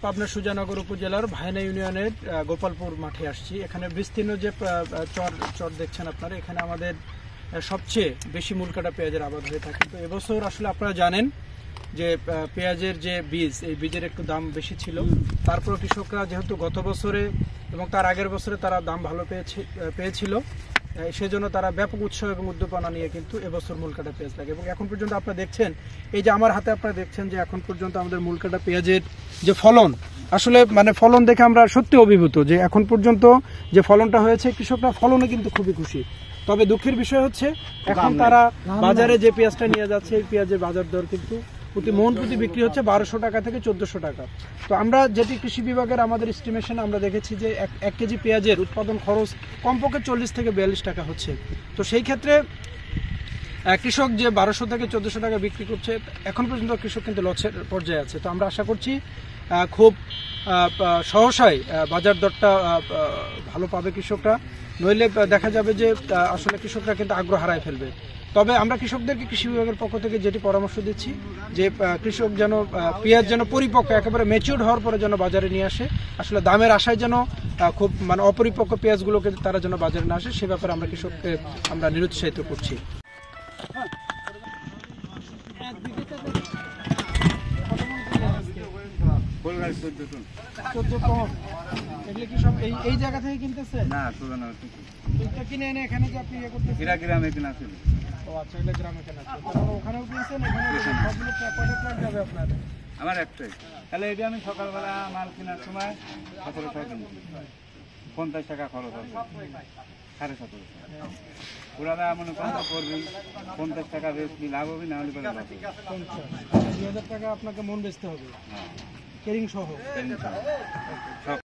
পাবনা সুজানগর উপজেলার ভাইনা ইউনিয়নের গোপালপুর মাঠে আসছি। এখানে বিস্তীর্ণ যে চর দেখছেন আপনারা, এখানে আমাদের সবচেয়ে বেশি মূলকাটা পেঁয়াজের আবাদ হয়ে থাকে। তো এবছর আসলে আপনারা জানেন যে পেঁয়াজের যে বীজ, এই বীজের একটু দাম বেশি ছিল। তারপর কৃষকরা যেহেতু গত বছরে এবং তার আগের বছরে তারা দাম ভালো পেয়েছিল, সেজন্য তারা ব্যাপক উৎসাহ এবং উদ্দীপনা নিয়ে কিন্তু এবছর মূলকাটা পেঁয়াজ লাগে। এবং এখন পর্যন্ত আপনারা দেখছেন, এই যে আমার হাতে আপনারা দেখছেন যে এখন পর্যন্ত আমাদের মূলকাটা পেঁয়াজের যে ফলন, আসলে ফলন দেখে আমরা সত্যি অভিভূত যে এখন পর্যন্ত যে ফলনটা হয়েছে, কৃষকরা ফলনে কিন্তু খুবই খুশি। তবে দুঃখের বিষয় হচ্ছে এখন তারা বাজারে যে পেঁয়াজটা নিয়ে যাচ্ছে, এই পেঁয়াজের বাজার দর কিন্তু প্রতি মন প্রতি বিক্রি হচ্ছে 1200 টাকা থেকে 1400 টাকা। তো আমরা যেটি কৃষি বিভাগের আমাদের এস্টিমেশন আমরা দেখেছি যে এক কেজি পেঁয়াজের উৎপাদন খরচ কমপক্ষে 40 থেকে 42 টাকা হচ্ছে। তো সেই ক্ষেত্রে কৃষক যে 1200 থেকে 1400 টাকা বিক্রি করছে, এখন পর্যন্ত কৃষক কিন্তু লসের পর্যায়ে আছে। তো আমরা আশা করছি খুব সহসাই বাজার দরটা ভালো পাবে কৃষকরা, নইলে দেখা যাবে যে আসলে কৃষকরা কিন্তু আগ্রহ হারায় ফেলবে। তবে আমরা কৃষকদেরকে কৃষি বিভাগের পক্ষ থেকে যেটি পরামর্শ দিচ্ছি যে কৃষক যেন পেঁয়াজ যেন পরিপক্ক, একেবারে ম্যাচিউরড হওয়ার পরে যেন বাজারে নিয়ে আসে। আসলে দামের আশায় যেন খুব অপরিপক্ক পেঁয়াজগুলোকে তারা যেন বাজারে না আসে, সে ব্যাপারে আমরা কৃষককে আমরা নিরুৎসাহিত করছি। এই জায়গা থেকে কিনতেছে না, কিনে এনে এখানে যে আপনি ইয়ে করতেছেন, গ্রামে কিনা ছিল। ও আচ্ছা, এটা গ্রামে কেনা ছিল। ওখানেও কিনছেন, এখানেও সবগুলো কয়টা ট্রাক যাবে আপনার? আমার একটাই। তাহলে এটা আমি সকালবেলা মাল কেনার সময় 17 টাকা কিনছি, 50 টাকা খরচ হবে, 17.5 টাকা। ওরা মনে করবেন 50 টাকা বেশি লাভ হবে, না হলে 2000 টাকা আপনাকে মন বেচতে হবে, কেরিং সহ।